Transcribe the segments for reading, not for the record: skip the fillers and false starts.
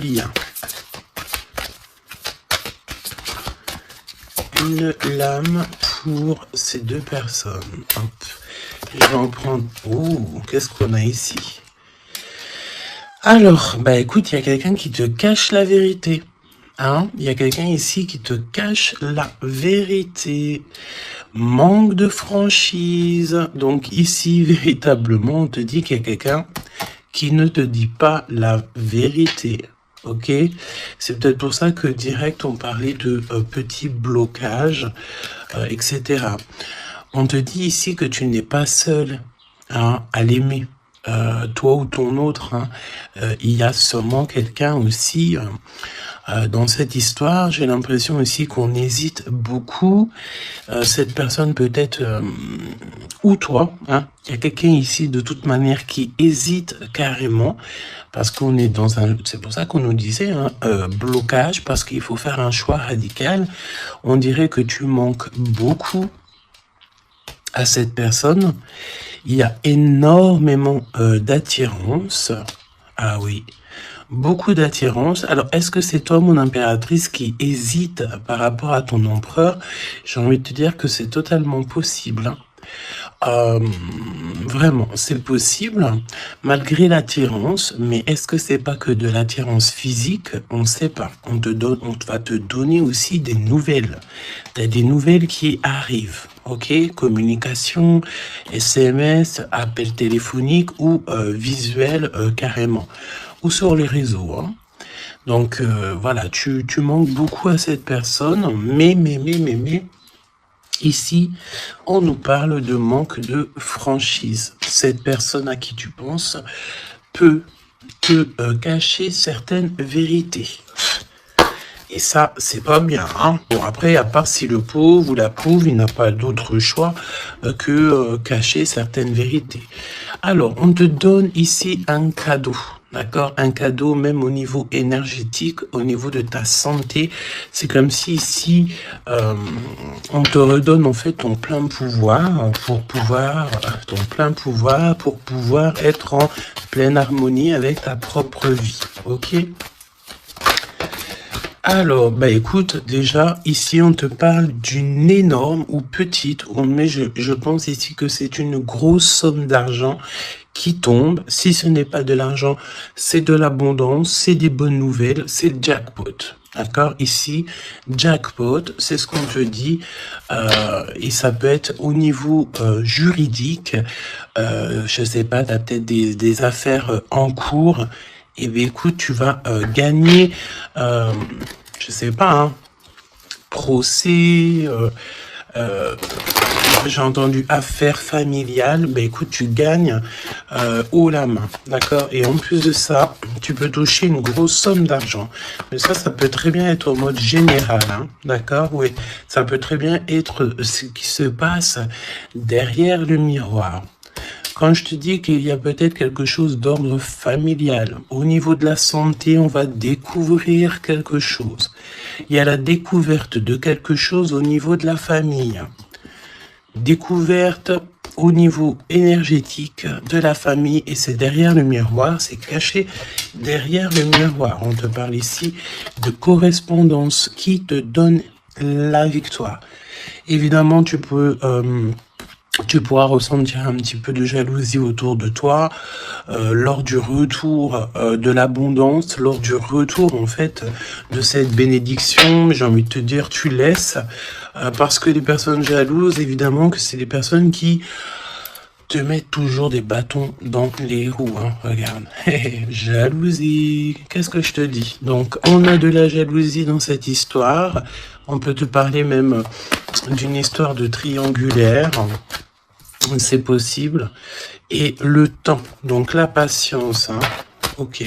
Bien. Une lame pour ces deux personnes. Hop. Je vais en prendre... Oh, qu'est-ce qu'on a ici? Alors, bah écoute, il y a quelqu'un qui te cache la vérité. Hein? Il y a quelqu'un ici qui te cache la vérité. Manque de franchise. Donc ici, véritablement, on te dit qu'il y a quelqu'un qui ne te dit pas la vérité. Ok? C'est peut-être pour ça que direct, on parlait de petits blocages, etc. On te dit ici que tu n'es pas seul, hein, à l'aimer. Toi ou ton autre, hein. Il y a sûrement quelqu'un aussi dans cette histoire. J'ai l'impression aussi qu'on hésite beaucoup. Cette personne peut-être ou toi, hein. Il y a quelqu'un ici de toute manière qui hésite carrément parce qu'on est dans un... C'est pour ça qu'on nous disait blocage, parce qu'il faut faire un choix radical. On dirait que tu manques beaucoup à cette personne. Il y a énormément d'attirance. Ah oui, beaucoup d'attirance. Alors, est-ce que c'est toi, mon impératrice, qui hésite par rapport à ton empereur? J'ai envie de te dire que c'est totalement possible, hein. Vraiment, c'est possible, malgré l'attirance, mais est-ce que c'est pas que de l'attirance physique? On ne sait pas. On va te donner aussi des nouvelles. T'as des nouvelles qui arrivent, ok? Communication, SMS, appel téléphonique ou visuel carrément, ou sur les réseaux, hein. Donc voilà, tu manques beaucoup à cette personne, mais ici, on nous parle de manque de franchise. Cette personne à qui tu penses peut te cacher certaines vérités. Et ça, c'est pas bien, hein. Bon, après, à part si le pauvre ou la pauvre, il n'a pas d'autre choix que cacher certaines vérités. Alors, on te donne ici un cadeau. D'accord? Un cadeau même au niveau énergétique, au niveau de ta santé. C'est comme si ici, on te redonne en fait ton plein pouvoir pour pouvoir être en pleine harmonie avec ta propre vie. Ok? Alors, bah écoute, déjà, ici, on te parle d'une énorme ou petite, mais je pense ici que c'est une grosse somme d'argent qui tombe. Si ce n'est pas de l'argent, c'est de l'abondance, c'est des bonnes nouvelles, c'est le jackpot. D'accord? Ici, jackpot, c'est ce qu'on te dit, et ça peut être au niveau juridique, je sais pas, tu as peut-être des affaires en cours. Et bien écoute, tu vas gagner, je sais pas, hein, procès, j'ai entendu affaires familiales. Ben écoute, tu gagnes haut la main, d'accord? Et en plus de ça, tu peux toucher une grosse somme d'argent. Mais ça peut très bien être au mode général, hein, d'accord? Oui, ça peut très bien être ce qui se passe derrière le miroir. Quand je te dis qu'il y a peut-être quelque chose d'ordre familial, au niveau de la santé, on va découvrir quelque chose. Il y a la découverte de quelque chose au niveau de la famille. Découverte au niveau énergétique de la famille, et c'est derrière le miroir, c'est caché derrière le miroir. On te parle ici de correspondance qui te donne la victoire. Évidemment, tu pourras ressentir un petit peu de jalousie autour de toi lors du retour de l'abondance, lors du retour en fait de cette bénédiction. J'ai envie de te dire, tu laisses, parce que les personnes jalouses, évidemment que c'est des personnes qui te mettent toujours des bâtons dans les roues, hein. Regarde, jalousie, qu'est-ce que je te dis? Donc on a de la jalousie dans cette histoire. On peut te parler même d'une histoire de triangulaire. C'est possible. Et le temps, donc la patience, hein. Ok.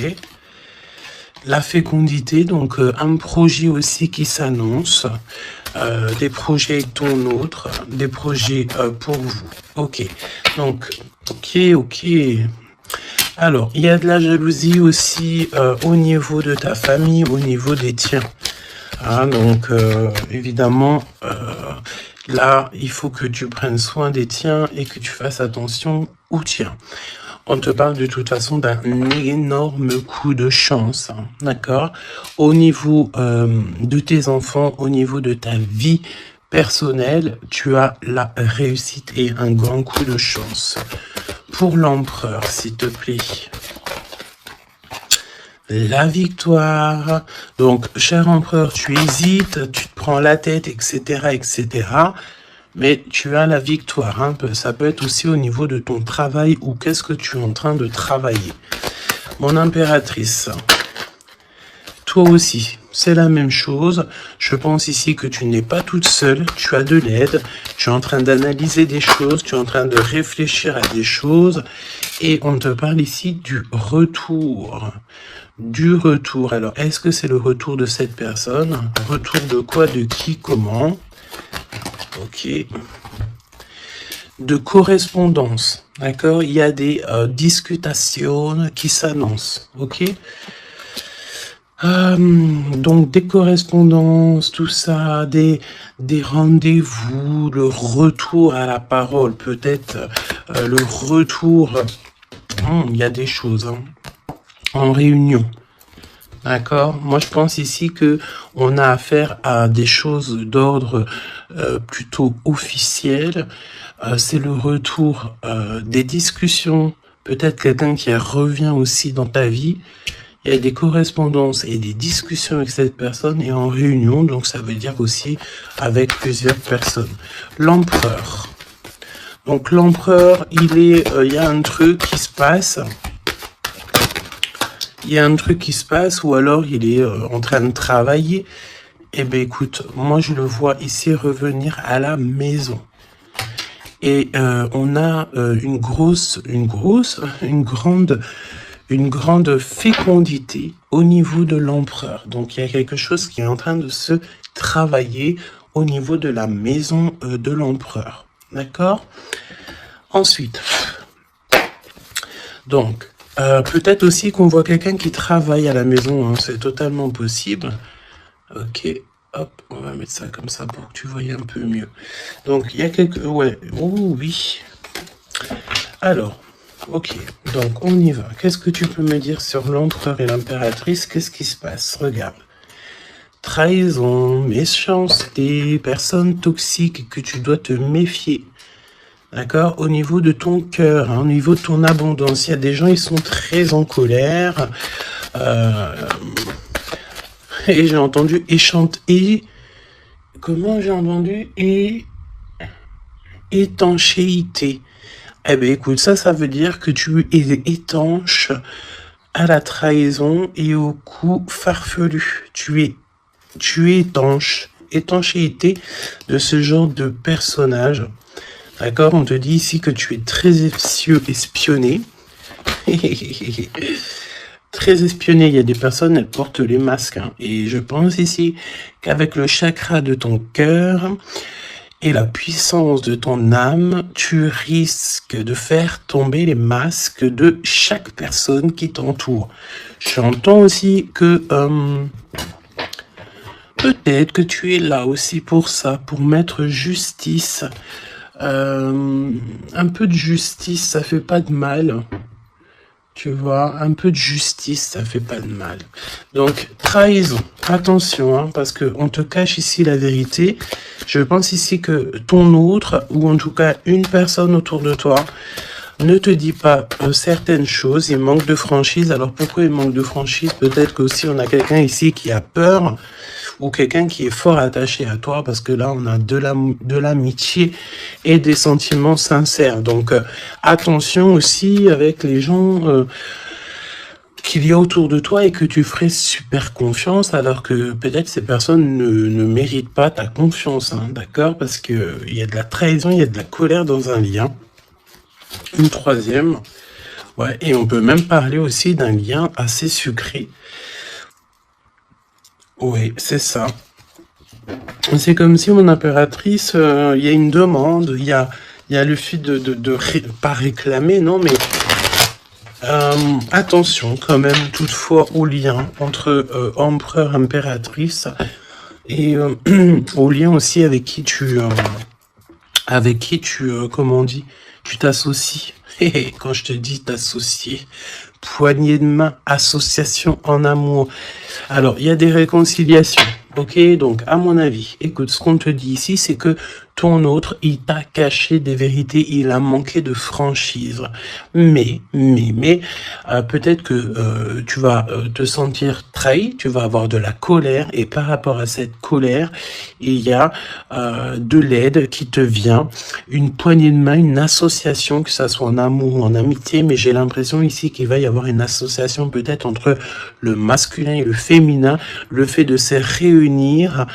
La fécondité, donc un projet aussi qui s'annonce, des projets avec ton autre, des projets pour vous. Ok. Donc, ok. Alors, il y a de la jalousie aussi au niveau de ta famille, au niveau des tiens. Hein, donc, évidemment, là, il faut que tu prennes soin des tiens et que tu fasses attention aux tiens. On te parle de toute façon d'un énorme coup de chance, hein, d'accord? Au niveau de tes enfants, au niveau de ta vie personnelle, tu as la réussite et un grand coup de chance. Pour l'empereur, s'il te plaît. La victoire. Donc, cher empereur, tu hésites, tu te prends la tête, etc., etc., mais tu as la victoire, hein. Ça peut être aussi au niveau de ton travail ou qu'est-ce que tu es en train de travailler. Mon impératrice, toi aussi, c'est la même chose. Je pense ici que tu n'es pas toute seule, tu as de l'aide, tu es en train d'analyser des choses, tu es en train de réfléchir à des choses et on te parle ici du retour. Du retour. Alors, est-ce que c'est le retour de cette personne? Retour de quoi? De qui? Comment? Ok. De correspondance, d'accord? Il y a des discutations qui s'annoncent, ok? Donc des correspondances, tout ça, des rendez-vous, le retour à la parole, peut-être le retour, il y a des choses, hein, en réunion. D'accord. Moi, je pense ici que on a affaire à des choses d'ordre plutôt officiel. C'est le retour des discussions. Peut-être quelqu'un qui revient aussi dans ta vie. Il y a des correspondances et des discussions avec cette personne et en réunion. Donc, ça veut dire aussi avec plusieurs personnes. L'empereur. Donc, l'empereur, il y a un truc qui se passe. Il y a un truc qui se passe ou alors il est en train de travailler. Eh bien, écoute, moi, je le vois ici revenir à la maison. Et on a une grande fécondité au niveau de l'empereur. Donc, il y a quelque chose qui est en train de se travailler au niveau de la maison de l'empereur. D'accord? Ensuite, donc, peut-être aussi qu'on voit quelqu'un qui travaille à la maison, hein, c'est totalement possible. Ok, hop, on va mettre ça comme ça pour que tu voyes un peu mieux. Donc, il y a quelques... Ouais, oh oui. Alors, ok, donc on y va. Qu'est-ce que tu peux me dire sur l'empereur et l'impératrice? Qu'est-ce qui se passe? Regarde. Trahison, méchanceté, personne toxique que tu dois te méfier. D'accord? Au niveau de ton cœur, hein, au niveau de ton abondance, il y a des gens, ils sont très en colère. Et j'ai entendu comment j'ai entendu? Étanchéité. Eh bien, écoute, ça veut dire que tu es étanche à la trahison et au coup farfelu. Tu es étanche. Étanchéité de ce genre de personnage. D'accord, on te dit ici que tu es très espionné. Très espionné, il y a des personnes, elles portent les masques. Hein. Et je pense ici qu'avec le chakra de ton cœur et la puissance de ton âme, tu risques de faire tomber les masques de chaque personne qui t'entoure. J'entends aussi que peut-être que tu es là aussi pour ça, pour mettre justice. Un peu de justice, ça fait pas de mal. Tu vois, un peu de justice, ça fait pas de mal. Donc, trahison. Attention, hein, parce que on te cache ici la vérité. Je pense ici que ton autre, ou en tout cas une personne autour de toi, ne te dit pas certaines choses. Il manque de franchise. Alors, pourquoi il manque de franchise? Peut-être qu'aussi on a quelqu'un ici qui a peur ou quelqu'un qui est fort attaché à toi, parce que là, on a de l'amitié et des sentiments sincères. Donc, attention aussi avec les gens qu'il y a autour de toi et que tu ferais super confiance, alors que peut-être ces personnes ne méritent pas ta confiance, hein, d'accord? Parce que il y a de la trahison, il y a de la colère dans un lien. Une troisième, ouais, et on peut même parler aussi d'un lien assez sucré. Oui, c'est ça. C'est comme si mon impératrice, il y a une demande, il y a le fait pas réclamer, non, mais attention quand même toutefois au lien entre empereur, impératrice et au lien aussi avec qui tu comment on dit, tu t'associes. Quand je te dis t'associer, poignée de main, association en amour. Alors, il y a des réconciliations. Ok, donc à mon avis, écoute, ce qu'on te dit ici, c'est que ton autre, il t'a caché des vérités, il a manqué de franchise. Mais, peut-être que tu vas te sentir trahi, tu vas avoir de la colère, et par rapport à cette colère, il y a de l'aide qui te vient, une poignée de main, une association, que ça soit en amour ou en amitié, mais j'ai l'impression ici qu'il va y avoir une association peut-être entre le masculin et le féminin, le fait de se réunir,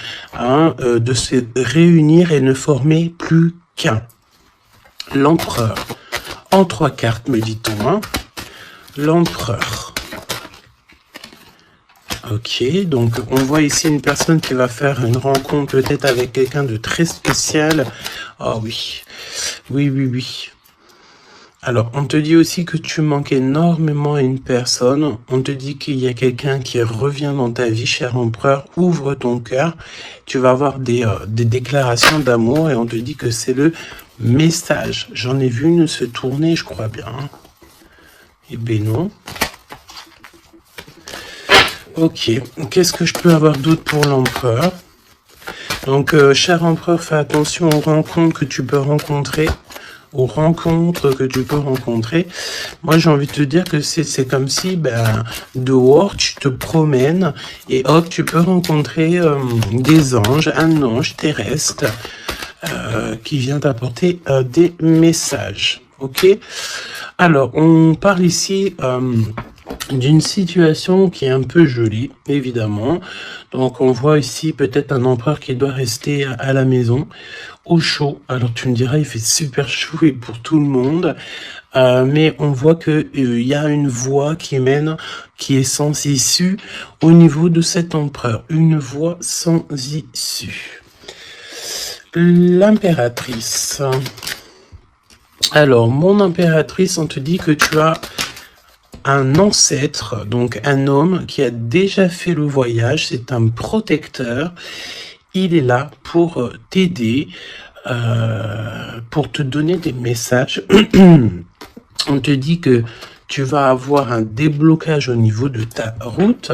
et ne former plus qu'un. L'empereur. En 3 cartes, me dit-on. Hein. L'empereur. Ok, donc on voit ici une personne qui va faire une rencontre peut-être avec quelqu'un de très spécial. Oh oui, oui. Alors, on te dit aussi que tu manques énormément à une personne. On te dit qu'il y a quelqu'un qui revient dans ta vie, cher empereur. Ouvre ton cœur. Tu vas avoir des déclarations d'amour et on te dit que c'est le message. J'en ai vu une se tourner, je crois bien. Eh ben non. Ok, qu'est-ce que je peux avoir d'autre pour l'empereur? Donc, cher empereur, fais attention aux rencontres que tu peux rencontrer. Moi, j'ai envie de te dire que c'est comme si, dehors, tu te promènes et hop, tu peux rencontrer des anges, un ange terrestre qui vient t'apporter des messages. Ok? Alors, on parle ici d'une situation qui est un peu jolie, évidemment. Donc, on voit ici peut-être un empereur qui doit rester à la maison, au chaud. Alors, tu me diras, il fait super chaud et pour tout le monde. Mais on voit que il y a une voie qui mène, qui est sans issue au niveau de cet empereur. Une voie sans issue. L'impératrice. Alors, mon impératrice, on te dit que tu as un ancêtre, donc un homme qui a déjà fait le voyage, c'est un protecteur. Il est là pour t'aider, pour te donner des messages. On te dit que tu vas avoir un déblocage au niveau de ta route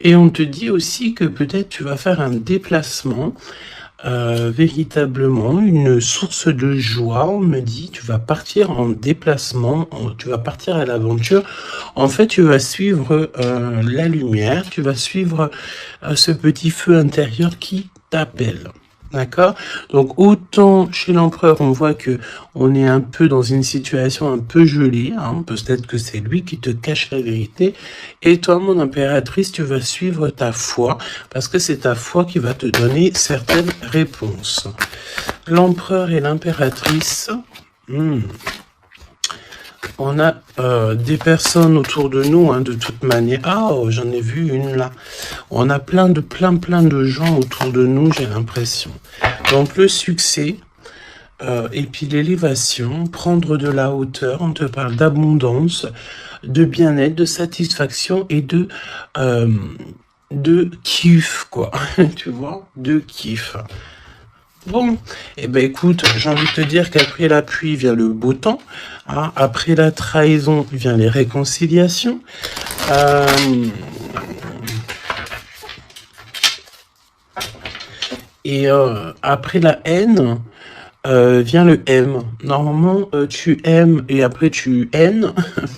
et on te dit aussi que peut-être tu vas faire un déplacement, véritablement une source de joie. On me dit tu vas partir en déplacement, tu vas partir à l'aventure. En fait, tu vas suivre la lumière, tu vas suivre ce petit feu intérieur qui t'appelle. D'accord? Donc, autant chez l'empereur, on voit que on est un peu dans une situation un peu gelée, hein, peut-être que c'est lui qui te cache la vérité, et toi, mon impératrice, tu vas suivre ta foi, parce que c'est ta foi qui va te donner certaines réponses. L'empereur et l'impératrice, on a des personnes autour de nous, hein, de toute manière. Ah, oh, j'en ai vu une là. On a plein de gens autour de nous, j'ai l'impression. Donc le succès, et puis l'élévation, prendre de la hauteur, on te parle d'abondance, de bien-être, de satisfaction et de kiff, quoi. Tu vois, de kiff. Bon, eh ben écoute, j'ai envie de te dire qu'après la pluie vient le beau temps, hein, après la trahison vient les réconciliations, et après la haine vient le M. Normalement, tu aimes et après tu haines,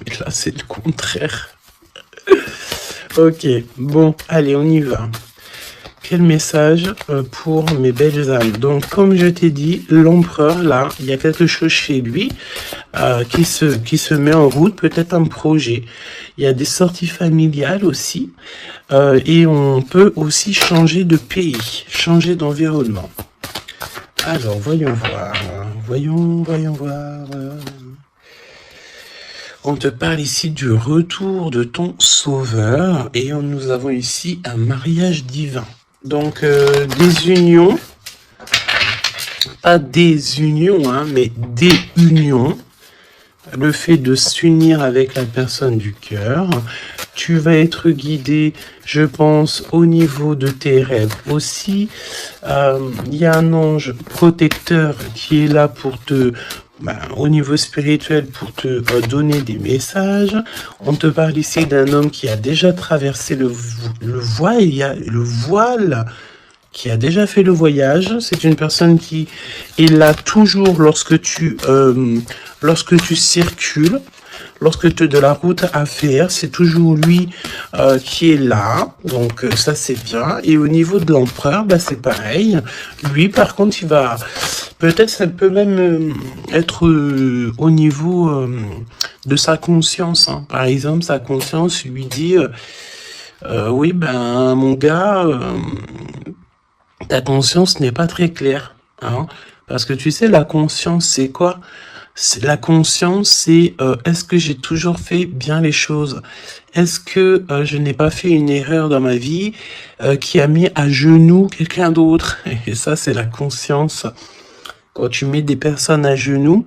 mais là c'est le contraire. Ok, bon, allez, on y va. Quel message pour mes belles âmes. Donc, comme je t'ai dit, l'empereur, là, il y a quelque chose chez lui qui se met en route, peut-être un projet. Il y a des sorties familiales aussi. Et on peut aussi changer de pays, changer d'environnement. Alors, voyons voir. Voyons voir. On te parle ici du retour de ton sauveur. Et nous avons ici un mariage divin. Donc, des unions, pas des unions, hein, mais des unions, le fait de s'unir avec la personne du cœur. Tu vas être guidé, je pense, au niveau de tes rêves aussi. Il y a un ange protecteur qui est là pour au niveau spirituel pour te donner des messages. On te parle ici d'un homme qui a déjà traversé le voile, qui a déjà fait le voyage. C'est une personne qui est là toujours lorsque tu circules. Lorsque tu as de la route à faire, c'est toujours lui qui est là. Donc ça c'est bien. Et au niveau de l'empereur, c'est pareil. Lui par contre, il va... Peut-être ça peut même être au niveau de sa conscience. Hein. Par exemple, sa conscience lui dit oui, mon gars, ta conscience n'est pas très claire. Hein. Parce que tu sais, la conscience, c'est quoi? La conscience, c'est est-ce que j'ai toujours fait bien les choses? Est-ce que je n'ai pas fait une erreur dans ma vie qui a mis à genoux quelqu'un d'autre? Et ça, c'est la conscience. Quand tu mets des personnes à genoux,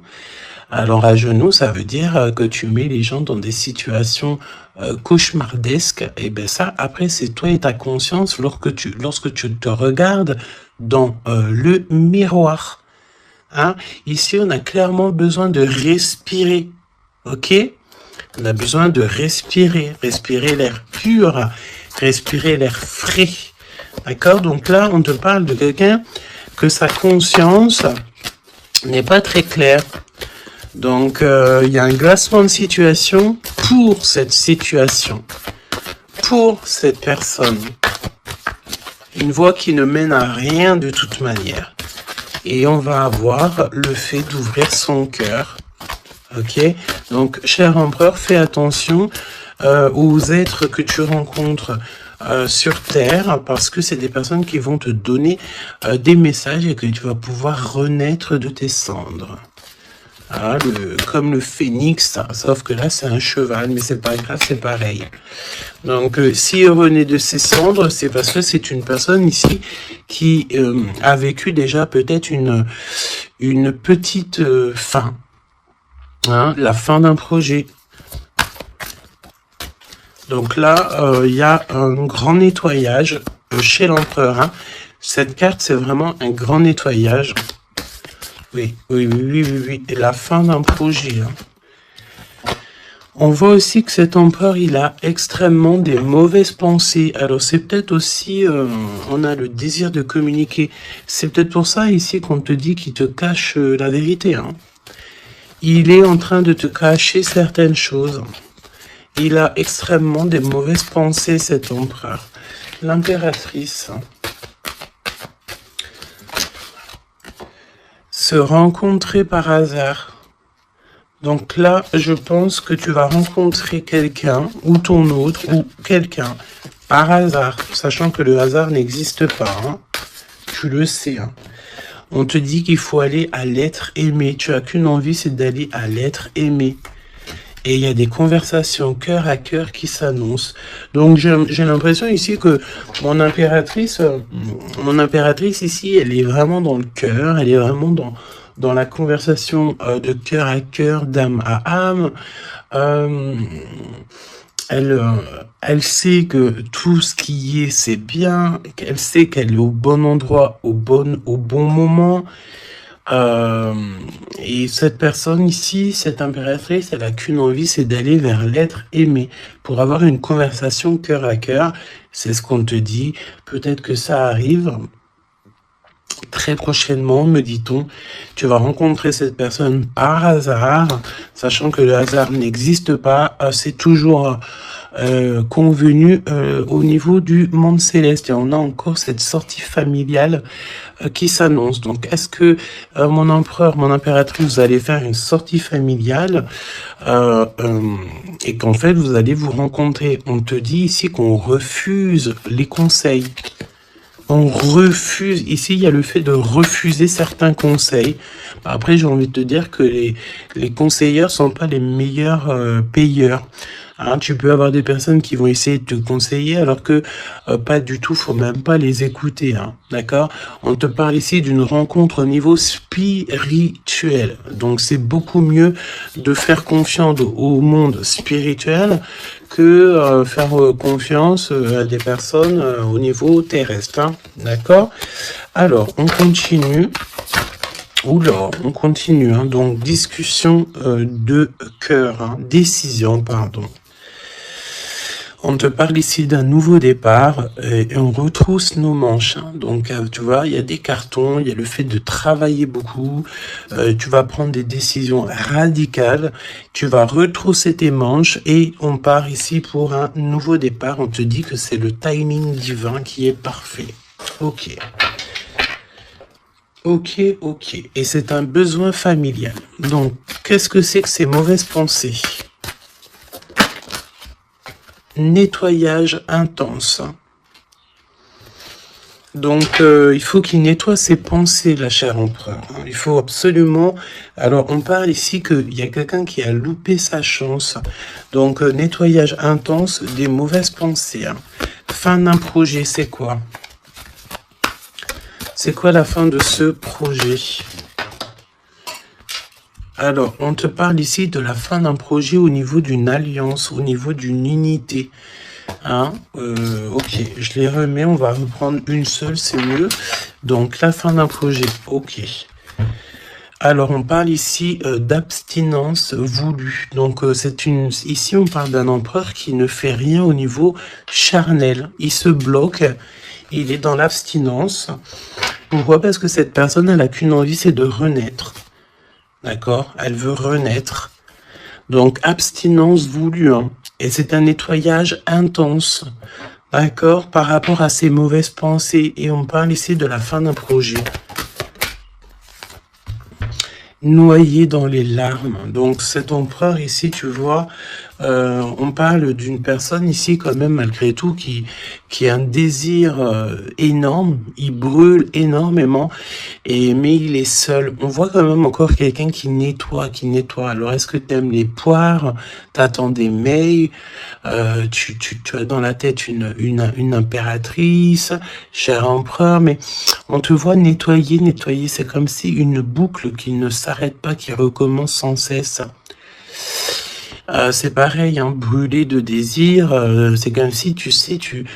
alors à genoux, ça veut dire que tu mets les gens dans des situations cauchemardesques. Et bien ça, après, c'est toi et ta conscience lorsque tu te regardes dans le miroir. Hein? Ici, on a clairement besoin de respirer. Ok? On a besoin de respirer l'air pur, respirer l'air frais. D'accord? Donc là, on te parle de quelqu'un que sa conscience n'est pas très claire. Donc, il y a un glacement de situation pour cette situation, pour cette personne. Une voie qui ne mène à rien de toute manière. Et on va avoir le fait d'ouvrir son cœur. Ok? Donc, cher empereur, fais attention aux êtres que tu rencontres sur Terre, parce que c'est des personnes qui vont te donner des messages et que tu vas pouvoir renaître de tes cendres. Ah, comme le phénix, sauf que là c'est un cheval, mais c'est pas grave, c'est pareil. Donc s'il renaît de ses cendres, c'est parce que c'est une personne ici qui a vécu déjà peut-être une petite fin, hein, la fin d'un projet. Donc là, il y a un grand nettoyage chez l'empereur. Hein. Cette carte, c'est vraiment un grand nettoyage. Oui. Et la fin d'un projet. Hein. On voit aussi que cet empereur, il a extrêmement des mauvaises pensées. Alors c'est peut-être aussi, on a le désir de communiquer. C'est peut-être pour ça ici qu'on te dit qu'il te cache la vérité. Hein. Il est en train de te cacher certaines choses. Il a extrêmement des mauvaises pensées, cet empereur. L'impératrice. Se rencontrer par hasard. Donc là, je pense que tu vas rencontrer quelqu'un, ou ton autre, ou quelqu'un, par hasard, sachant que le hasard n'existe pas. Hein. Tu le sais. Hein. On te dit qu'il faut aller à l'être aimé. Tu as qu'une envie, c'est d'aller à l'être aimé. Et il y a des conversations cœur à cœur qui s'annoncent. Donc j'ai l'impression ici que mon impératrice ici, elle est vraiment dans le cœur, elle est vraiment dans la conversation de cœur à cœur, d'âme à âme. Elle sait que tout ce qui y est, c'est bien. Elle sait qu'elle est au bon endroit, au bon moment. Et cette personne ici, cette impératrice, elle a qu'une envie, c'est d'aller vers l'être aimé pour avoir une conversation cœur à cœur. C'est ce qu'on te dit. Peut-être que ça arrive très prochainement, me dit-on. Tu vas rencontrer cette personne par hasard, sachant que le hasard n'existe pas. C'est toujours convenu au niveau du monde céleste. Et on a encore cette sortie familiale qui s'annonce. Donc, est-ce que mon empereur, mon impératrice, vous allez faire une sortie familiale et qu'en fait, vous allez vous rencontrer? On te dit ici qu'on refuse les conseils. On refuse. Ici, il y a le fait de refuser certains conseils. Après, j'ai envie de te dire que les conseilleurs sont pas les meilleurs payeurs. Hein, tu peux avoir des personnes qui vont essayer de te conseiller alors que pas du tout, faut même pas les écouter. Hein, d'accord? On te parle ici d'une rencontre au niveau spirituel. Donc c'est beaucoup mieux de faire confiance au monde spirituel que faire confiance à des personnes au niveau terrestre. Hein, d'accord? Alors, on continue. Oula, on continue, hein. Donc discussion de cœur, hein. Décision, pardon. On te parle ici d'un nouveau départ et on retrousse nos manches, hein. Donc, tu vois, il y a des cartons, il y a le fait de travailler beaucoup, tu vas prendre des décisions radicales, tu vas retrousser tes manches et on part ici pour un nouveau départ. On te dit que c'est le timing divin qui est parfait. Ok. Ok, ok. Et c'est un besoin familial. Donc, qu'est-ce que c'est que ces mauvaises pensées ? Nettoyage intense. Donc, il faut qu'il nettoie ses pensées, la chère empereur. Il faut absolument... Alors, on parle ici qu'il y a quelqu'un qui a loupé sa chance. Donc, nettoyage intense des mauvaises pensées. Fin d'un projet, c'est quoi? C'est quoi la fin de ce projet? Alors, on te parle ici de la fin d'un projet au niveau d'une alliance, au niveau d'une unité. Hein, ok, je les remets, on va reprendre une seule, c'est mieux. Donc, la fin d'un projet, ok. Alors, on parle ici d'abstinence voulue. Donc, ici, on parle d'un empereur qui ne fait rien au niveau charnel. Il se bloque, il est dans l'abstinence. Pourquoi? Parce que cette personne, elle n'a qu'une envie, c'est de renaître. D'accord? Elle veut renaître. Donc, abstinence voulue, hein. Et c'est un nettoyage intense. D'accord? Par rapport à ses mauvaises pensées. Et on parle ici de la fin d'un projet. Noyé dans les larmes. Donc, cet empereur ici, tu vois, on parle d'une personne ici quand même malgré tout qui a un désir énorme, il brûle énormément, mais il est seul. On voit quand même encore quelqu'un qui nettoie. Alors est-ce que tu aimes les poires? T'attends des mails, tu as dans la tête une impératrice, cher empereur, mais on te voit nettoyer, c'est comme si une boucle qui ne s'arrête pas, qui recommence sans cesse. C'est pareil, hein, brûler de désir, c'est comme si, tu sais, tu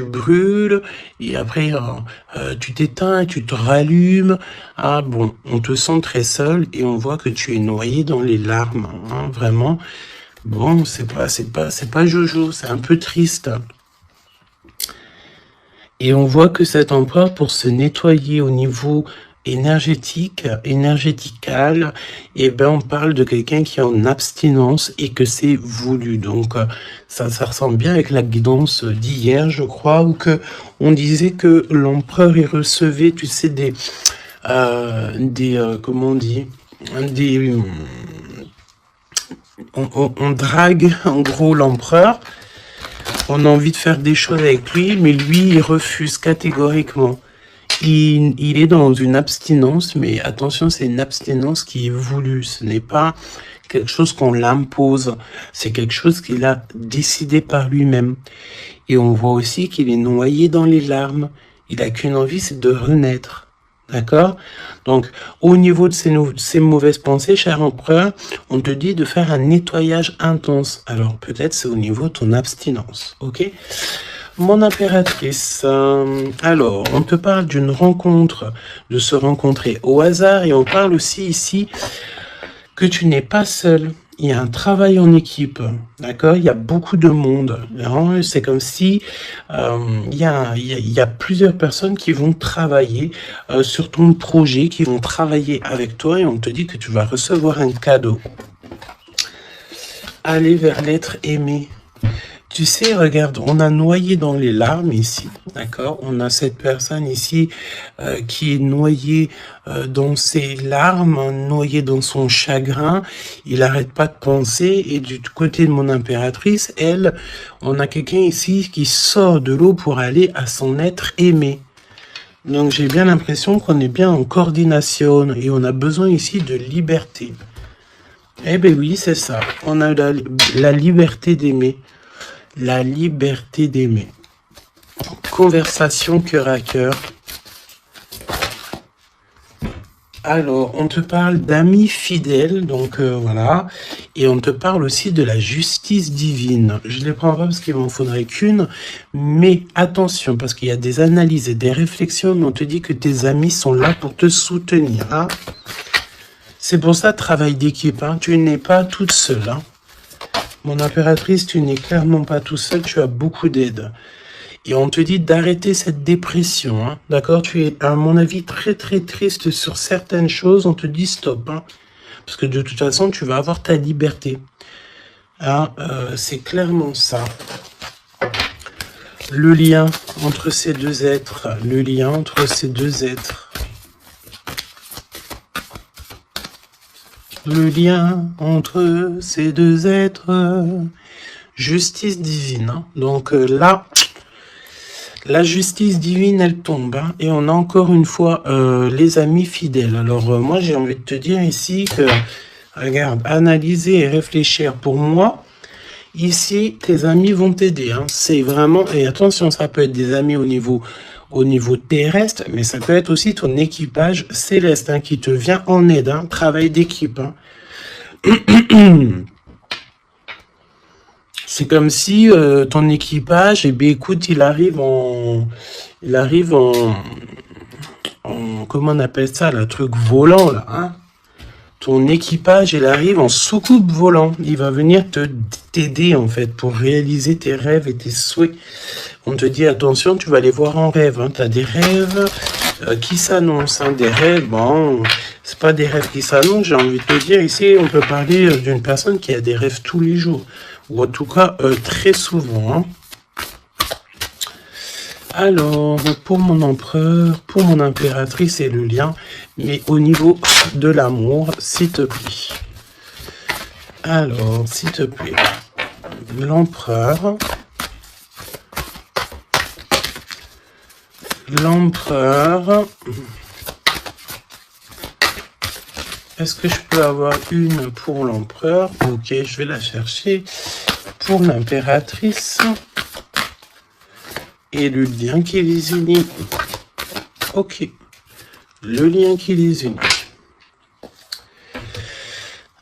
brûles, et après, tu t'éteins, tu te rallumes. Ah bon, on te sent très seul, et on voit que tu es noyé dans les larmes, hein, vraiment. Bon, c'est pas Jojo, c'est un peu triste. Et on voit que cet empereur, pour se nettoyer au niveau énergétical, et ben on parle de quelqu'un qui est en abstinence et que c'est voulu. Donc ça ressemble bien avec la guidance d'hier, je crois, où que on disait que l'empereur il recevait, tu sais, comment on dit, on drague en gros l'empereur. On a envie de faire des choses avec lui, mais lui il refuse catégoriquement. Il est dans une abstinence, mais attention, c'est une abstinence qui est voulue. Ce n'est pas quelque chose qu'on l'impose. C'est quelque chose qu'il a décidé par lui-même. Et on voit aussi qu'il est noyé dans les larmes. Il a qu'une envie, c'est de renaître. D'accord? Donc, au niveau de ces mauvaises pensées, cher empereur, on te dit de faire un nettoyage intense. Alors, peut-être c'est au niveau de ton abstinence. Ok? Mon impératrice, alors, on te parle d'une rencontre, de se rencontrer au hasard, et on parle aussi ici que tu n'es pas seul. Il y a un travail en équipe, d'accord? Il y a beaucoup de monde. C'est comme si il y a plusieurs personnes qui vont travailler sur ton projet, qui vont travailler avec toi, et on te dit que tu vas recevoir un cadeau. Aller vers l'être aimé. Tu sais, regarde, on a noyé dans les larmes ici, d'accord? On a cette personne ici qui est noyée dans ses larmes, noyée dans son chagrin. Il n'arrête pas de penser. Et du côté de mon impératrice, elle, on a quelqu'un ici qui sort de l'eau pour aller à son être aimé. Donc j'ai bien l'impression qu'on est bien en coordination et on a besoin ici de liberté. Eh ben oui, c'est ça. On a la liberté d'aimer. La liberté d'aimer. Conversation cœur à cœur. Alors, on te parle d'amis fidèles, donc voilà. Et on te parle aussi de la justice divine. Je ne les prends pas parce qu'il m'en faudrait qu'une, mais attention, parce qu'il y a des analyses et des réflexions, mais on te dit que tes amis sont là pour te soutenir. Hein. C'est pour ça, travail d'équipe. Hein. Tu n'es pas toute seule. Hein. Mon impératrice, tu n'es clairement pas tout seul, tu as beaucoup d'aide. Et on te dit d'arrêter cette dépression. Hein. D'accord? Tu es, à mon avis, très très triste sur certaines choses. On te dit stop. Hein. Parce que de toute façon, tu vas avoir ta liberté. Ah, c'est clairement ça. Le lien entre ces deux êtres. Le lien entre ces deux êtres. Le lien entre ces deux êtres. Justice divine. Hein. Donc là, la justice divine, elle tombe. Hein, et on a encore une fois les amis fidèles. Alors moi, j'ai envie de te dire ici que, regarde, analyser et réfléchir. Pour moi, ici, tes amis vont t'aider. Hein. C'est vraiment... Et attention, ça peut être des amis au niveau terrestre, mais ça peut être aussi ton équipage céleste hein, qui te vient en aide. Hein, travail d'équipe. Hein. C'est comme si ton équipage, eh bien, écoute, il arrive en, comment on appelle ça, le truc volant, là, hein. Ton équipage, il arrive en soucoupe volant. Il va venir t'aider, en fait, pour réaliser tes rêves et tes souhaits. On te dit, attention, tu vas les voir en rêve, hein. Tu as des rêves qui s'annoncent, hein. Des rêves, bon, c'est pas des rêves qui s'annoncent, j'ai envie de te dire, ici, on peut parler d'une personne qui a des rêves tous les jours. Ou en tout cas, très souvent. Hein. Alors, pour mon empereur, pour mon impératrice et le lien, mais au niveau de l'amour, s'il te plaît. Alors, s'il te plaît, l'empereur. L'empereur. Est-ce que je peux avoir une pour l'empereur? Ok, je vais la chercher. Pour l'impératrice. Et le lien qui les unit. Ok. Le lien qui les unit.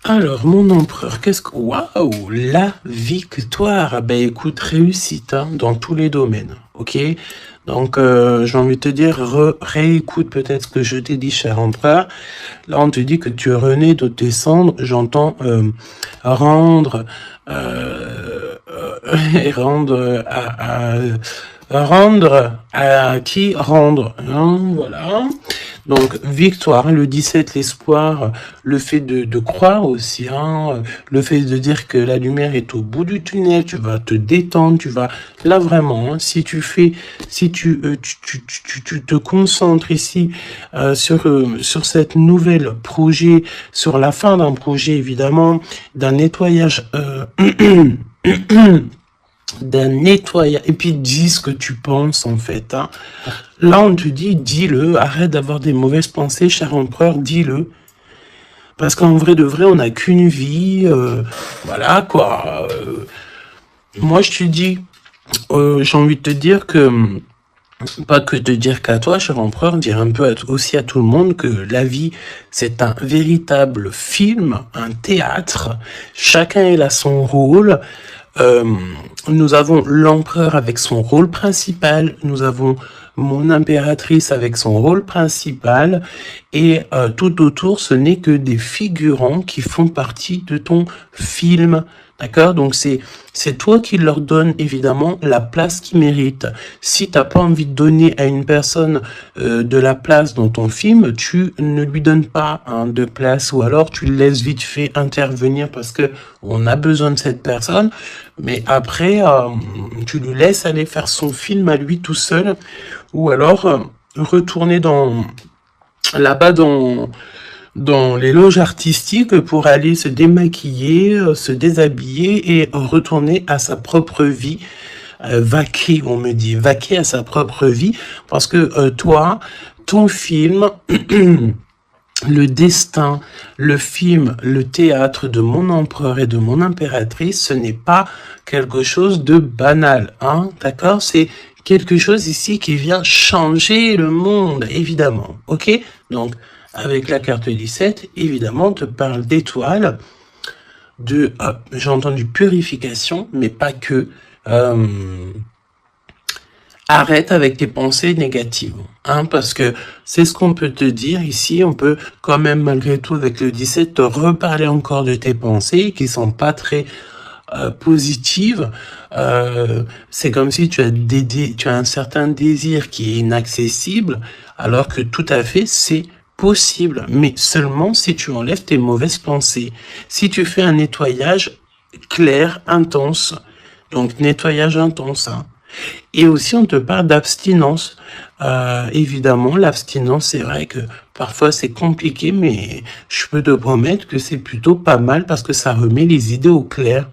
Alors, mon empereur, qu'est-ce que... Waouh! La victoire! Ben écoute, réussite hein, dans tous les domaines. Ok? Donc, j'ai envie de te dire, réécoute peut-être ce que je t'ai dit, cher empereur. Là, on te dit que tu es rené de tes cendres. J'entends rendre... et rendre à qui rendre. Hein, voilà. Donc, victoire, le 17, l'espoir, le fait de croire aussi, hein, le fait de dire que la lumière est au bout du tunnel, tu vas te détendre, tu vas, là vraiment, hein, si tu te concentres ici sur cette nouvelle projet, sur la fin d'un projet évidemment, d'un nettoyage, d'un nettoyage, et puis dis ce que tu penses en fait. Hein. Là on te dit, dis-le, arrête d'avoir des mauvaises pensées, cher empereur, dis-le. Parce qu'en vrai de vrai, on n'a qu'une vie, voilà quoi. Moi je te dis, j'ai envie de te dire que, pas que de dire qu'à toi, cher empereur, dire un peu aussi à tout le monde que la vie, c'est un véritable film, un théâtre. Chacun est là son rôle. Nous avons l'empereur avec son rôle principal, nous avons mon impératrice avec son rôle principal, et tout autour, ce n'est que des figurants qui font partie de ton film. D'accord? Donc c'est toi qui leur donne évidemment la place qu'ils méritent. Si t'as pas envie de donner à une personne de la place dans ton film, tu ne lui donnes pas hein, de place, ou alors tu le laisses vite fait intervenir parce que on a besoin de cette personne, mais après tu lui laisses aller faire son film à lui tout seul, ou alors retourner là-bas dans les loges artistiques pour aller se démaquiller, se déshabiller et retourner à sa propre vie, vaquer, on me dit, vaquer à sa propre vie, parce que toi, ton film, le destin, le film, le théâtre de mon empereur et de mon impératrice, ce n'est pas quelque chose de banal, hein, d'accord? C'est quelque chose ici qui vient changer le monde, évidemment, ok? Donc, avec la carte 17, évidemment, on te parle d'étoiles. de, j'ai entendu purification, mais pas que. Arrête avec tes pensées négatives, hein, parce que c'est ce qu'on peut te dire ici. On peut quand même, malgré tout, avec le 17, te reparler encore de tes pensées qui sont pas très positives. C'est comme si tu as un certain désir qui est inaccessible, alors que tout à fait, c'est possible, mais seulement si tu enlèves tes mauvaises pensées. Si tu fais un nettoyage clair, intense, donc nettoyage intense, hein. Et aussi, on te parle d'abstinence. Évidemment, l'abstinence, c'est vrai que parfois c'est compliqué, mais je peux te promettre que c'est plutôt pas mal parce que ça remet les idées au clair.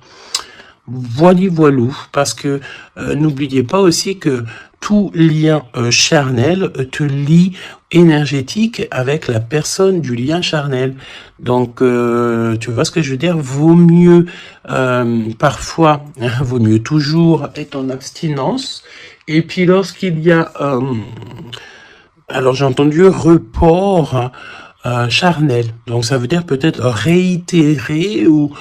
Voilou, parce que n'oubliez pas aussi que tout lien charnel te lie énergétique avec la personne du lien charnel. Donc, tu vois ce que je veux dire? Vaut mieux parfois, vaut mieux toujours être en abstinence. Et puis lorsqu'il y a, alors j'ai entendu report charnel. Donc ça veut dire peut-être réitérer ou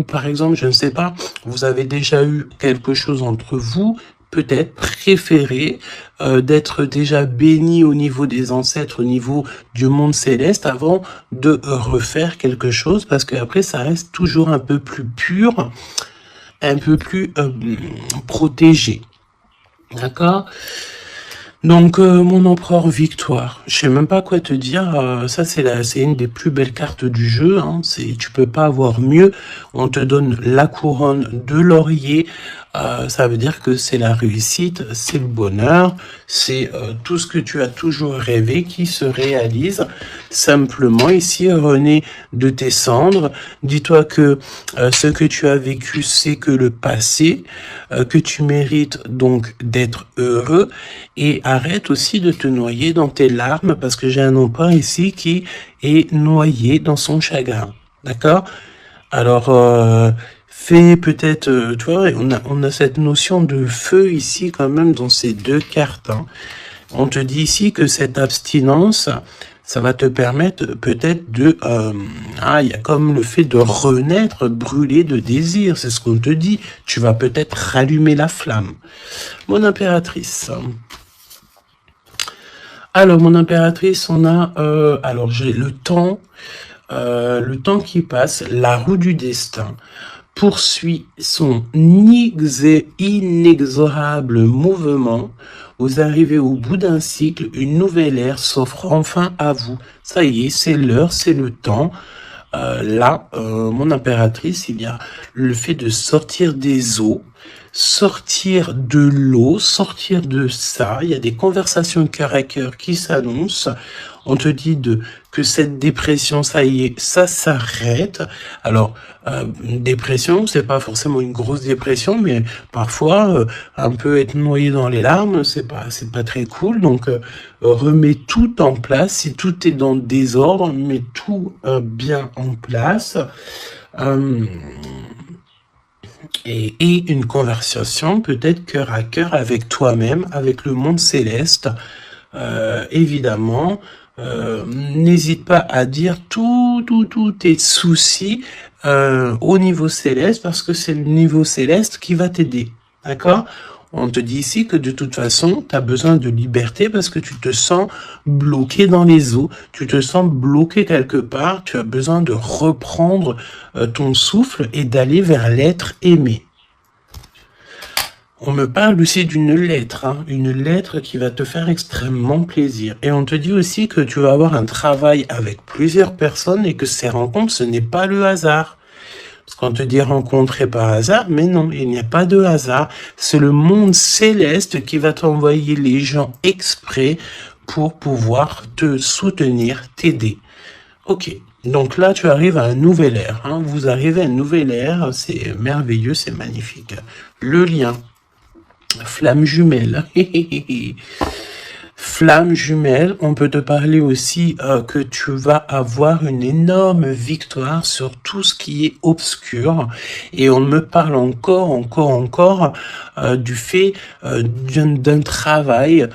par exemple, je ne sais pas, vous avez déjà eu quelque chose entre vous, peut-être préféré d'être déjà béni au niveau des ancêtres, au niveau du monde céleste, avant de refaire quelque chose, parce qu'après ça reste toujours un peu plus pur, un peu plus protégé. D'accord? Donc, mon empereur Victoire, je sais même pas quoi te dire, ça c'est une des plus belles cartes du jeu, hein. Tu peux pas avoir mieux, on te donne la couronne de laurier, ça veut dire que c'est la réussite, c'est le bonheur, c'est tout ce que tu as toujours rêvé qui se réalise. Simplement, ici, René, de tes cendres, dis-toi que ce que tu as vécu, c'est que le passé, que tu mérites donc d'être heureux, et arrête aussi de te noyer dans tes larmes, parce que j'ai un empereur ici qui est noyé dans son chagrin. D'accord? Alors, fais peut-être, tu vois, on a cette notion de feu ici quand même dans ces deux cartes, hein. On te dit ici que cette abstinence, ça va te permettre peut-être de... il y a comme le fait de renaître, brûler de désir, c'est ce qu'on te dit. Tu vas peut-être rallumer la flamme. Mon impératrice. Alors, mon impératrice, on a... alors, j'ai le temps qui passe, la roue du destin poursuit son inexorable mouvement. Vous arrivez au bout d'un cycle, une nouvelle ère s'offre enfin à vous. Ça y est, c'est l'heure, c'est le temps. Là, mon impératrice, il y a le fait de sortir des eaux, sortir de l'eau, sortir de ça. Il y a des conversations cœur à cœur qui s'annoncent. On te dit que cette dépression, ça y est, ça s'arrête. Alors, dépression, c'est pas forcément une grosse dépression, mais parfois, un peu être noyé dans les larmes, c'est pas très cool. Donc, remets tout en place. Si tout est dans le désordre, mets tout bien en place. Et une conversation peut-être cœur à cœur avec toi-même, avec le monde céleste. Évidemment, n'hésite pas à dire tous tes soucis au niveau céleste, parce que c'est le niveau céleste qui va t'aider. D'accord? On te dit ici que de toute façon, tu as besoin de liberté parce que tu te sens bloqué dans les eaux, tu te sens bloqué quelque part, tu as besoin de reprendre ton souffle et d'aller vers l'être aimé. On me parle aussi d'une lettre, hein, une lettre qui va te faire extrêmement plaisir. Et on te dit aussi que tu vas avoir un travail avec plusieurs personnes et que ces rencontres, ce n'est pas le hasard. Parce qu'on te dit rencontrer par hasard, mais non, il n'y a pas de hasard. C'est le monde céleste qui va t'envoyer les gens exprès pour pouvoir te soutenir, t'aider. Ok, donc là tu arrives à un nouvel ère, hein. Vous arrivez à une nouvelle ère, c'est merveilleux, c'est magnifique. Le lien. Flamme jumelle. flamme jumelle. On peut te parler aussi que tu vas avoir une énorme victoire sur tout ce qui est obscur. Et on me parle encore du fait d'un travail,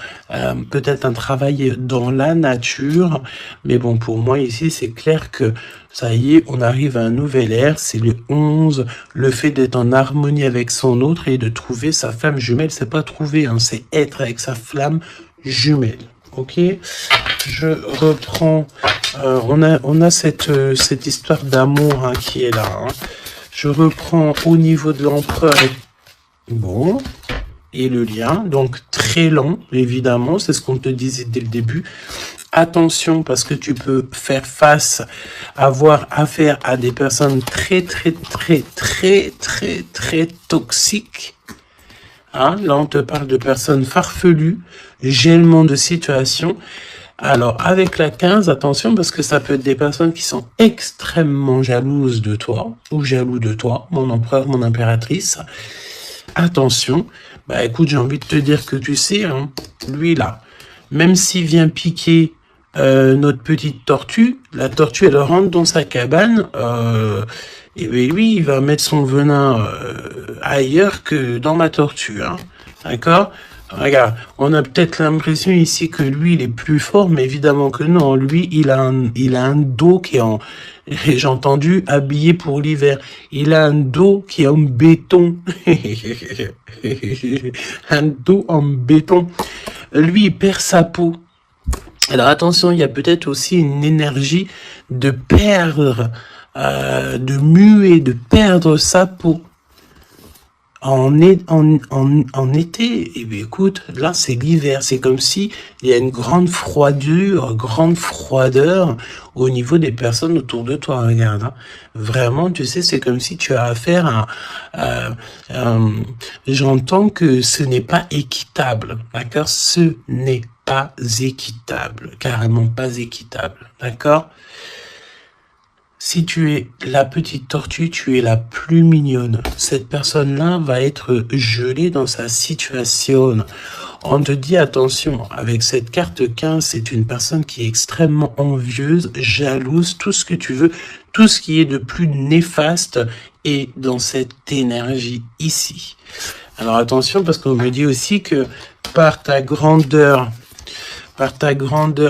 peut-être un travail dans la nature. Mais bon, pour moi ici, c'est clair que ça y est, on arrive à un nouvel ère, c'est le 11, le fait d'être en harmonie avec son autre et de trouver sa flamme jumelle, c'est pas trouver, hein, c'est être avec sa flamme jumelle. Ok, je reprends, on a cette histoire d'amour hein, qui est là. Hein. Je reprends au niveau de l'empereur, bon, et le lien, donc très lent, évidemment, c'est ce qu'on te disait dès le début. Attention, parce que tu peux faire face, avoir affaire à des personnes très toxiques. Hein, là, on te parle de personnes farfelues, gèlement de situation. Alors, avec la 15, attention, parce que ça peut être des personnes qui sont extrêmement jalouses de toi, ou jaloux de toi, mon empereur, mon impératrice. Attention, bah écoute, j'ai envie de te dire que tu sais, hein, lui là, même s'il vient piquer notre petite tortue, la tortue elle rentre dans sa cabane, et bien lui il va mettre son venin ailleurs que dans ma tortue, hein, d'accord? Regarde, on a peut-être l'impression ici que lui il est plus fort, mais évidemment que non, lui il a un dos qui est en, j'ai entendu, habillé pour l'hiver, il a un dos qui est en béton, un dos en béton, lui il perd sa peau. Alors attention, il y a peut-être aussi une énergie de perdre, de muer, de perdre sa peau en été. Et bien écoute, là c'est l'hiver, c'est comme si il y a une grande froideur au niveau des personnes autour de toi. Regarde, hein. Vraiment, tu sais, c'est comme si tu as affaire à j'entends que ce n'est pas équitable, d'accord? Ce n'est pas équitable, carrément pas équitable, d'accord? Si tu es la petite tortue, tu es la plus mignonne. Cette personne-là va être gelée dans sa situation. On te dit attention, avec cette carte 15, c'est une personne qui est extrêmement envieuse, jalouse, tout ce que tu veux, tout ce qui est de plus néfaste est dans cette énergie ici. Alors attention, parce qu'on me dit aussi que par ta grandeur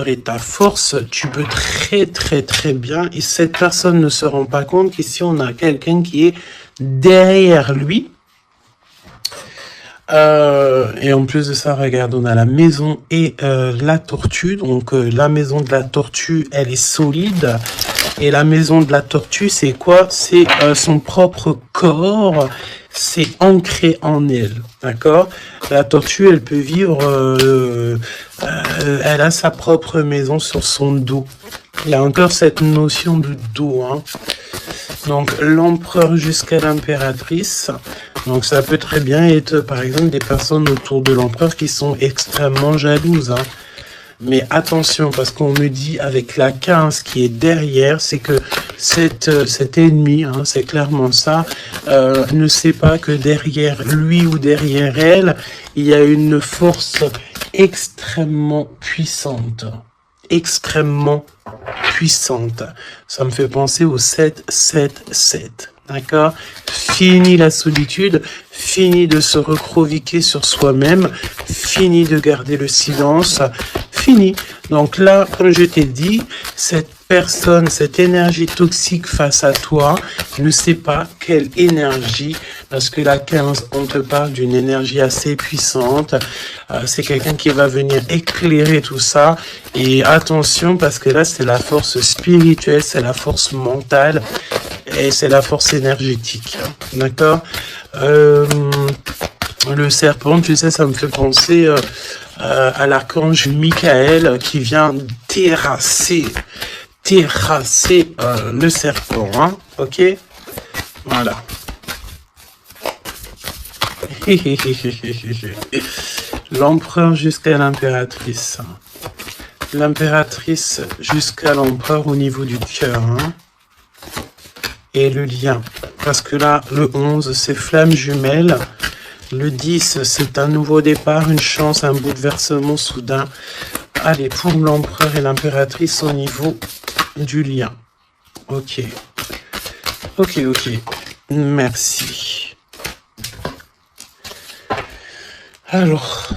et ta force, tu peux très bien, et cette personne ne se rend pas compte qu'ici on a quelqu'un qui est derrière lui. Et en plus de ça, regarde, on a la maison et la tortue. Donc la maison de la tortue, elle est solide. Et la maison de la tortue, c'est quoi? C'est son propre corps. C'est ancré en elle, d'accord? La tortue, elle peut vivre, elle a sa propre maison sur son dos. Il y a encore cette notion de dos, hein. Donc l'empereur jusqu'à l'impératrice. Donc ça peut très bien être, par exemple, des personnes autour de l'empereur qui sont extrêmement jalouses, hein. Mais attention, parce qu'on me dit avec la 15 qui est derrière, c'est que cet ennemi, hein, c'est clairement ça, ne sait pas que derrière lui ou derrière elle, il y a une force extrêmement puissante. Extrêmement puissante. Ça me fait penser au 7-7-7. D'accord? Fini la solitude, fini de se recroviquer sur soi-même, fini de garder le silence, fini. Donc là, comme je t'ai dit, cette personne, cette énergie toxique face à toi, ne sait pas quelle énergie, parce que la 15, on te parle d'une énergie assez puissante, c'est quelqu'un qui va venir éclairer tout ça, et attention, parce que là, c'est la force spirituelle, c'est la force mentale, et c'est la force énergétique, d'accord? Le serpent, tu sais, ça me fait penser à l'archange Michael qui vient terrasser le serpent, hein, ok? Voilà. L'empereur jusqu'à l'impératrice. L'impératrice jusqu'à l'empereur au niveau du cœur, hein? Et le lien. Parce que là, le 11, c'est flamme jumelle. Le 10, c'est un nouveau départ, une chance, un bouleversement soudain. Allez, pour l'empereur et l'impératrice au niveau du lien. Ok. Ok, ok. Merci. Alors,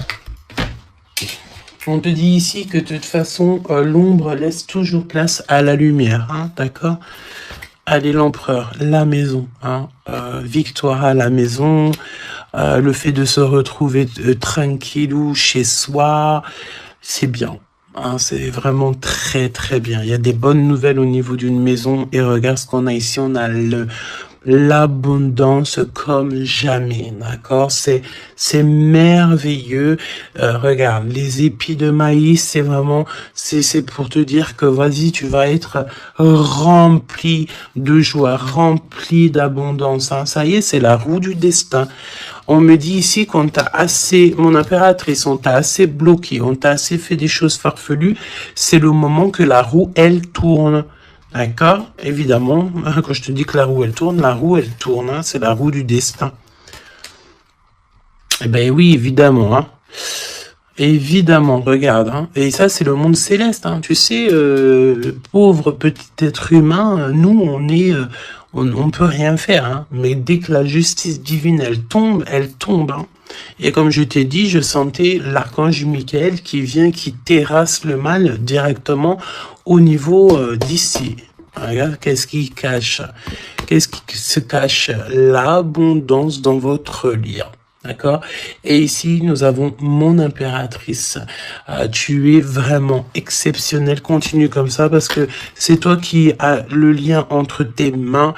on te dit ici que de toute façon, l'ombre laisse toujours place à la lumière, hein, d'accord? Allez, l'empereur, la maison, hein, victoire à la maison, le fait de se retrouver tranquillou chez soi, c'est bien. Hein, c'est vraiment très très bien. Il y a des bonnes nouvelles au niveau d'une maison et regarde ce qu'on a ici. On a l'abondance comme jamais, d'accord? C'est merveilleux. Regarde, les épis de maïs, c'est vraiment, c'est pour te dire que vas-y, tu vas être rempli de joie, rempli d'abondance. Hein. Ça y est, c'est la roue du destin. On me dit ici qu'on t'a assez, mon impératrice, on t'a assez bloqué, on t'a assez fait des choses farfelues. C'est le moment que la roue, elle tourne. D'accord? Évidemment, quand je te dis que la roue, elle tourne, hein, c'est la roue du destin. Eh ben oui, évidemment, hein. Évidemment, regarde, hein. Et ça, c'est le monde céleste, hein. Tu sais, pauvre petit être humain, nous, on peut rien faire, hein. Mais dès que la justice divine, elle tombe, hein. Et comme je t'ai dit, je sentais l'archange Michael qui vient, qui terrasse le mal directement au niveau d'ici. Regarde, qu'est-ce qui cache? Qu'est-ce qui se cache? L'abondance dans votre lien. D'accord? Et ici, nous avons mon impératrice. Tu es vraiment exceptionnel. Continue comme ça parce que c'est toi qui as le lien entre tes mains.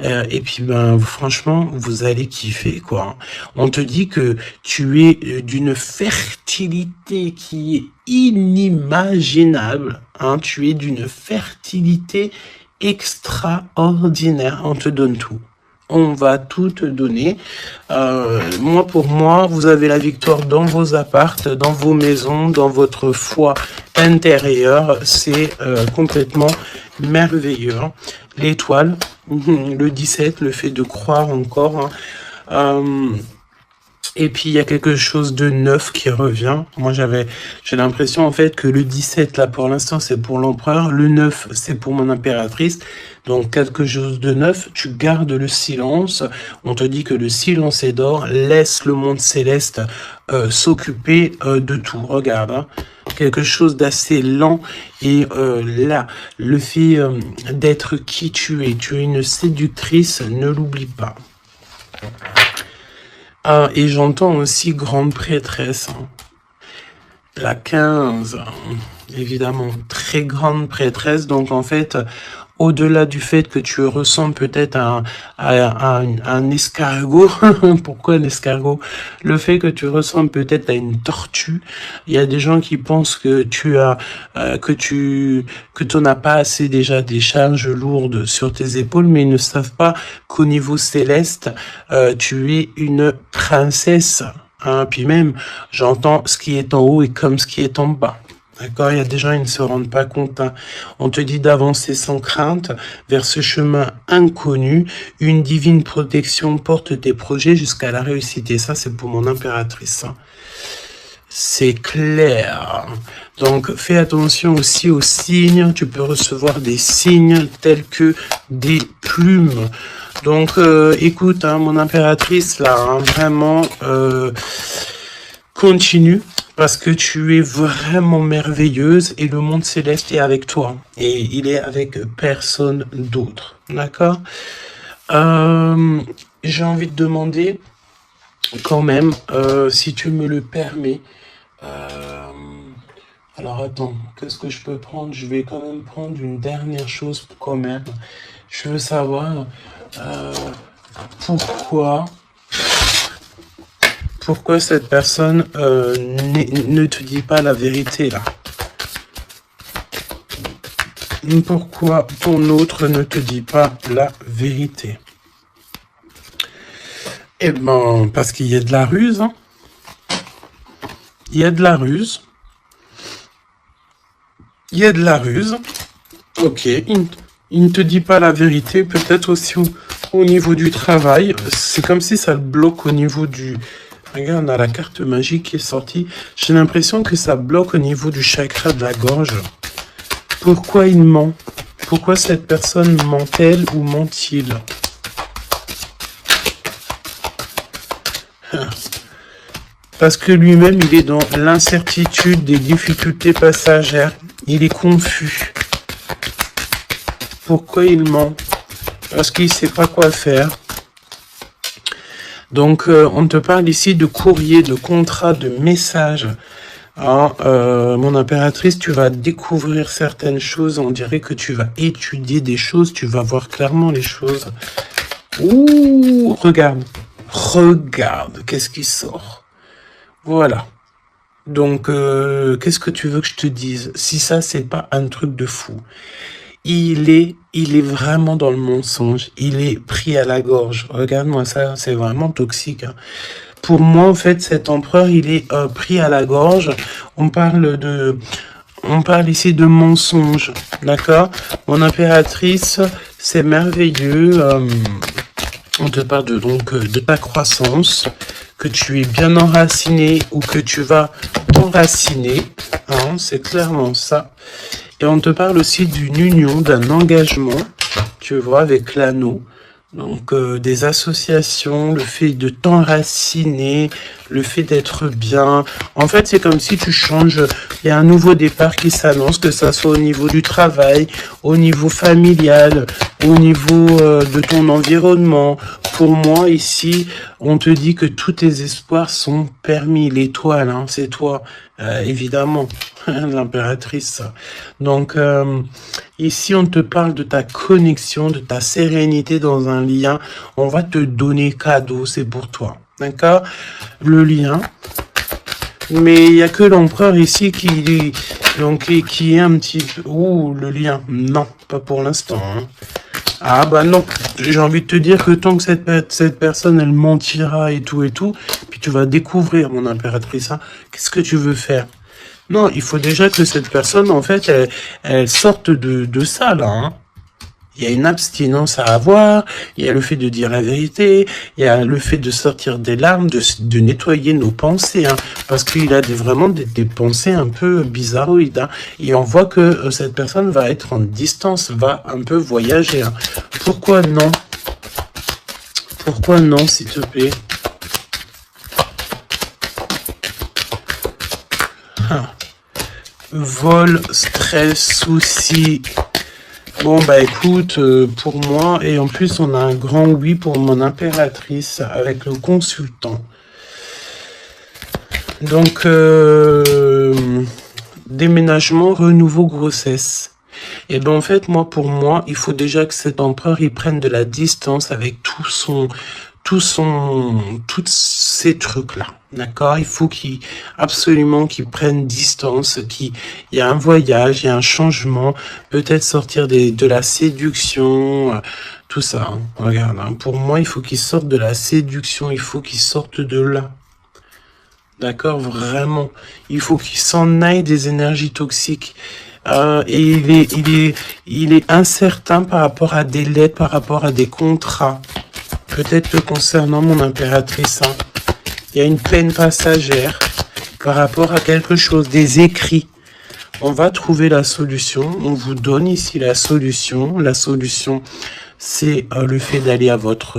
Et puis, ben, franchement, vous allez kiffer, quoi. On te dit que tu es d'une fertilité qui est inimaginable. Hein? Tu es d'une fertilité extraordinaire. On te donne tout. On va tout te donner. Pour moi, vous avez la victoire dans vos appartes, dans vos maisons, dans votre foi intérieure. C'est complètement merveilleux. Hein. L'étoile, le 17, le fait de croire encore. Hein. Et puis, il y a quelque chose de neuf qui revient. Moi, j'ai l'impression, en fait, que le 17, là, pour l'instant, c'est pour l'empereur. Le 9, c'est pour mon impératrice. Donc, quelque chose de neuf. Tu gardes le silence. On te dit que le silence est d'or. Laisse le monde céleste s'occuper de tout. Regarde, hein. Quelque chose d'assez lent. Et là, le fait d'être qui tu es une séductrice, ne l'oublie pas. Ah, et j'entends aussi grande prêtresse. Hein. La 15, évidemment, très grande prêtresse. Donc, en fait, au-delà du fait que tu ressembles peut-être à un escargot, pourquoi un escargot? Le fait que tu ressembles peut-être à une tortue. Il y a des gens qui pensent que tu n'as pas assez déjà des charges lourdes sur tes épaules, mais ils ne savent pas qu'au niveau céleste, tu es une princesse. Hein, puis même, j'entends ce qui est en haut et comme ce qui est en bas. D'accord, il y a des gens, ils ne se rendent pas compte. Hein. On te dit d'avancer sans crainte vers ce chemin inconnu. Une divine protection porte tes projets jusqu'à la réussite. Et ça, c'est pour mon impératrice. Hein. C'est clair. Donc, fais attention aussi aux signes. Tu peux recevoir des signes tels que des plumes. Donc, écoute, hein, mon impératrice, là, hein, vraiment, continue. Parce que tu es vraiment merveilleuse et le monde céleste est avec toi. Et il est avec personne d'autre. D'accord? J'ai envie de demander, quand même, si tu me le permets. Alors attends, qu'est-ce que je peux prendre? Je vais quand même prendre une dernière chose quand même. Je veux savoir pourquoi cette personne ne te dit pas la vérité là? Pourquoi ton autre ne te dit pas la vérité? Eh ben, parce qu'il y a de la ruse. Hein. Il y a de la ruse. Il y a de la ruse. Ok, il ne te dit pas la vérité. Peut-être aussi au niveau du travail. C'est comme si ça le bloque au niveau du... Regarde, on a la carte magique qui est sortie. J'ai l'impression que ça bloque au niveau du chakra de la gorge. Pourquoi il ment? Pourquoi cette personne ment-elle ou ment-il? Parce que lui-même, il est dans l'incertitude des difficultés passagères. Il est confus. Pourquoi il ment? Parce qu'il ne sait pas quoi faire. Donc, on te parle ici de courrier, de contrat, de message. Ah, mon impératrice, tu vas découvrir certaines choses. On dirait que tu vas étudier des choses. Tu vas voir clairement les choses. Ouh, regarde. Regarde, qu'est-ce qui sort? Voilà. Donc, qu'est-ce que tu veux que je te dise? Si ça, c'est pas un truc de fou. Il est vraiment dans le mensonge. Il est pris à la gorge. Regarde-moi ça, c'est vraiment toxique. Hein. Pour moi, en fait, cet empereur, il est pris à la gorge. On parle ici de mensonge, d'accord? Mon impératrice, c'est merveilleux. On te parle de ta croissance, que tu es bien enraciné ou que tu vas t'enraciner. Hein, c'est clairement ça. Et on te parle aussi d'une union, d'un engagement, tu vois, avec l'anneau. Donc, des associations, le fait de t'enraciner, le fait d'être bien. En fait, c'est comme si tu changes. Il y a un nouveau départ qui s'annonce, que ça soit au niveau du travail, au niveau familial, au niveau de ton environnement. Pour moi, ici, on te dit que tous tes espoirs sont permis. L'étoile, hein, c'est toi, évidemment, l'impératrice. Donc, ici, on te parle de ta connexion, de ta sérénité dans un lien. On va te donner cadeau, c'est pour toi. D'accord? Le lien. Mais il n'y a que l'empereur ici qui est un petit peu... Ouh, le lien. Non, pas pour l'instant. Hein. Ah bah non. J'ai envie de te dire que tant que cette personne, elle mentira et tout, puis tu vas découvrir, mon impératrice, hein, qu'est-ce que tu veux faire? Non, il faut déjà que cette personne, en fait, elle sorte de ça, là. Hein. Il y a une abstinence à avoir, il y a le fait de dire la vérité, il y a le fait de sortir des larmes, de nettoyer nos pensées, hein, parce qu'il a vraiment des pensées un peu bizarroïdes. Hein, et on voit que cette personne va être en distance, va un peu voyager. Hein. Pourquoi non? Pourquoi non, s'il te plaît? Ah. Vol, stress, soucis. Bon, bah écoute, pour moi, et en plus, on a un grand oui pour mon impératrice avec le consultant. Donc, déménagement, renouveau, grossesse. Et ben en fait, pour moi, il faut déjà que cet empereur, il prenne de la distance avec tous ces trucs-là. D'accord? Il faut absolument qu'il prenne distance, il y a un voyage, il y a un changement, peut-être sortir de la séduction, tout ça. Hein. Regarde, hein. Pour moi, il faut qu'il sorte de la séduction, il faut qu'il sorte de là. D'accord? Vraiment. Il faut qu'il s'en aille des énergies toxiques. Et il est incertain par rapport à des lettres, par rapport à des contrats. Peut-être que concernant mon impératrice, hein, il y a une peine passagère par rapport à quelque chose, des écrits. On va trouver la solution. On vous donne ici la solution. La solution, c'est le fait d'aller à votre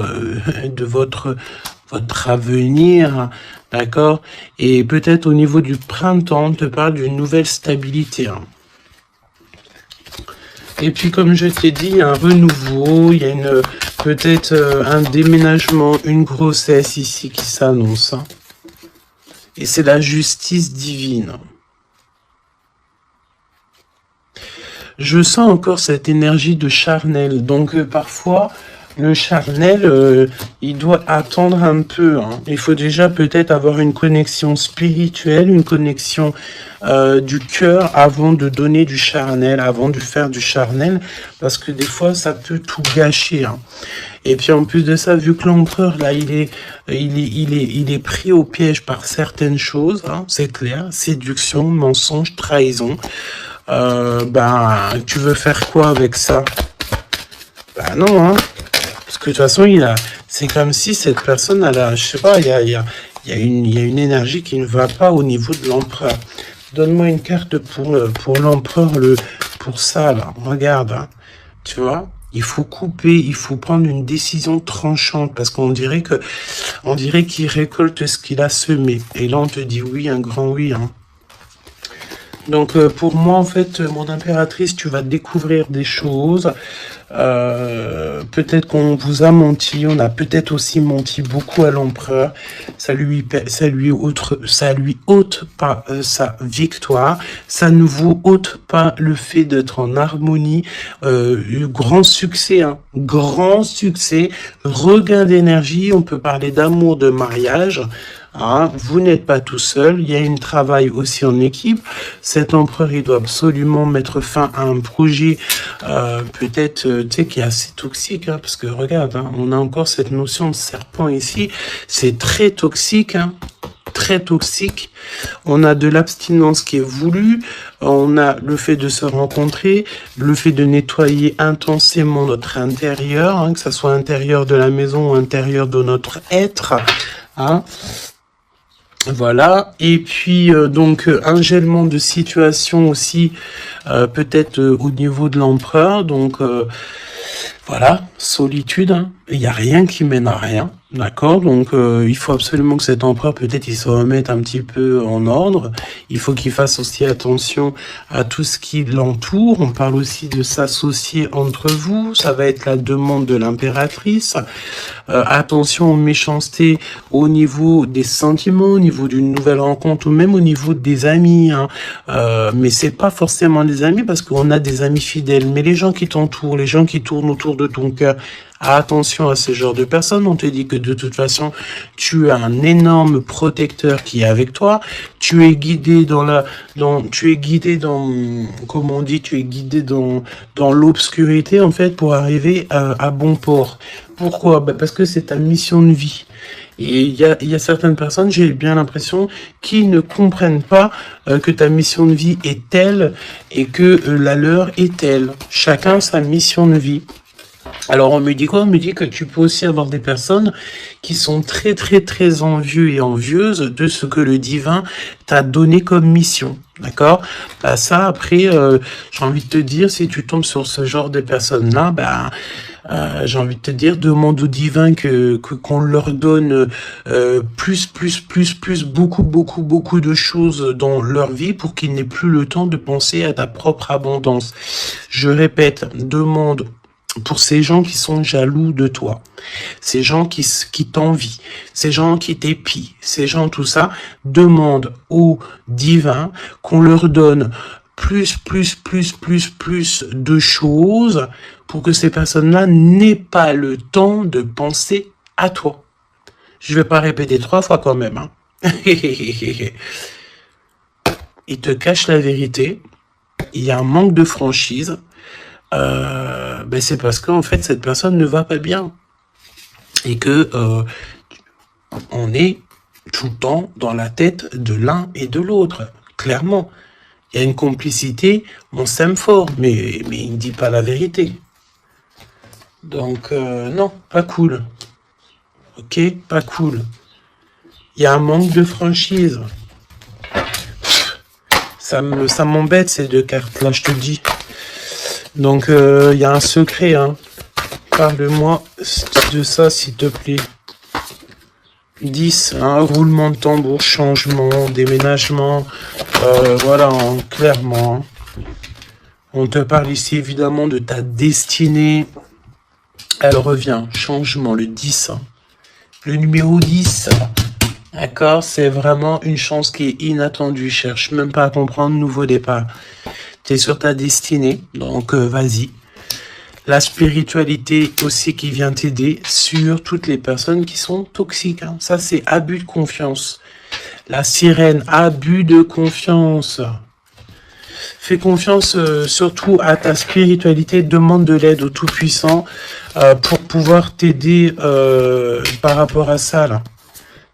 avenir, d'accord? Et peut-être au niveau du printemps, on te parle d'une nouvelle stabilité. Hein. Et puis, comme je t'ai dit, il y a un renouveau, il y a peut-être un déménagement, une grossesse ici qui s'annonce. Hein. Et c'est la justice divine. Je sens encore cette énergie de charnel. Donc, parfois, le charnel, il doit attendre un peu. Hein. Il faut déjà peut-être avoir une connexion spirituelle, une connexion du cœur avant de donner du charnel, avant de faire du charnel, parce que des fois, ça peut tout gâcher. Hein. Et puis en plus de ça, vu que l'empereur, là, il est pris au piège par certaines choses, hein, c'est clair, séduction, mensonge, trahison. Tu veux faire quoi avec ça? Ben non, hein. Parce que de toute façon, c'est comme si cette personne, je sais pas, il il y a une énergie qui ne va pas au niveau de l'empereur. Donne-moi une carte pour l'empereur, pour ça, là. Regarde, hein. Tu vois? Il faut couper, il faut prendre une décision tranchante parce qu'on dirait qu'il récolte ce qu'il a semé. Et là, on te dit oui, un grand oui, hein. Donc pour moi, en fait, mon impératrice, tu vas découvrir des choses. Peut-être qu'on vous a menti, on a peut-être aussi menti beaucoup à l'empereur. Ça lui ôte pas sa victoire. Ça ne vous ôte pas le fait d'être en harmonie. Grand succès, hein, grand succès. Regain d'énergie. On peut parler d'amour, de mariage. Hein, vous n'êtes pas tout seul, il y a un travail aussi en équipe. Cet empereur, il doit absolument mettre fin à un projet, peut-être, tu sais, qui est assez toxique, hein, parce que regarde, hein, on a encore cette notion de serpent ici, c'est très toxique, hein, très toxique. On a de l'abstinence qui est voulue, on a le fait de se rencontrer, le fait de nettoyer intensément notre intérieur, hein, que ça soit intérieur de la maison ou intérieur de notre être, hein. Voilà, et puis donc un gèlement de situation aussi, peut-être au niveau de l'empereur, donc voilà, solitude, hein. Il n'y a rien qui mène à rien, d'accord? Donc il faut absolument que cet empereur, peut-être, il se remette un petit peu en ordre. Il faut qu'il fasse aussi attention à tout ce qui l'entoure. On parle aussi de s'associer entre vous. Ça va être la demande de l'impératrice. Attention aux méchancetés au niveau des sentiments, au niveau d'une nouvelle rencontre ou même au niveau des amis, hein. Mais c'est pas forcément des amis parce qu'on a des amis fidèles. Mais les gens qui t'entourent, les gens qui tournent autour de ton cœur, attention à ce genre de personnes. On te dit que de toute façon, tu as un énorme protecteur qui est avec toi. Tu es guidé comment on dit, tu es guidé dans l'obscurité, en fait, pour arriver à bon port. Pourquoi? Parce que c'est ta mission de vie. Et il y a certaines personnes, j'ai bien l'impression, qui ne comprennent pas que ta mission de vie est telle et que la leur est telle. Chacun sa mission de vie. Alors on me dit quoi? On me dit que tu peux aussi avoir des personnes qui sont très très très envieux et envieuses de ce que le divin t'a donné comme mission. D'accord? Ça après, j'ai envie de te dire, si tu tombes sur ce genre de personnes-là, j'ai envie de te dire, demande au divin qu'on leur donne beaucoup de choses dans leur vie pour qu'ils n'aient plus le temps de penser à ta propre abondance. Je répète, demande pour ces gens qui sont jaloux de toi, ces gens qui t'envient, ces gens qui t'épient, ces gens tout ça, demande au divin qu'on leur donne plus de choses pour que ces personnes-là n'aient pas le temps de penser à toi. Je vais pas répéter 3 fois quand même, hein. Il te cache la vérité, il y a un manque de franchise, c'est parce qu'en fait cette personne ne va pas bien et que on est tout le temps dans la tête de l'un et de l'autre. Clairement, il y a une complicité, on s'aime fort, mais il ne dit pas la vérité. Donc non, pas cool. Ok, pas cool. Il y a un manque de franchise. Ça m'embête ces 2 cartes là, je te dis. Donc, il y a un secret, hein. Parle-moi de ça, s'il te plaît. 10, hein, roulement de tambour, changement, déménagement. Voilà, hein, clairement. Hein. On te parle ici, évidemment, de ta destinée. Elle revient, changement, le 10. Hein. Le numéro 10. D'accord, c'est vraiment une chance qui est inattendue. Cherche même pas à comprendre, nouveau départ. T'es sur ta destinée, donc vas-y. La spiritualité aussi qui vient t'aider sur toutes les personnes qui sont toxiques. Hein. Ça, c'est abus de confiance. La sirène, abus de confiance. Fais confiance surtout à ta spiritualité. Demande de l'aide au Tout-Puissant pour pouvoir t'aider par rapport à ça, là.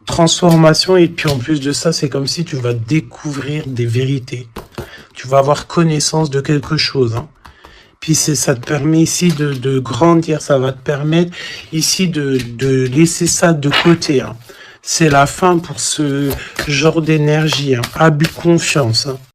Transformation, et puis en plus de ça, c'est comme si tu vas découvrir des vérités. Tu vas avoir connaissance de quelque chose. Hein. Puis ça te permet ici de grandir, ça va te permettre ici de laisser ça de côté. Hein. c'est la fin pour ce genre d'énergie, hein. Abus de confiance, hein.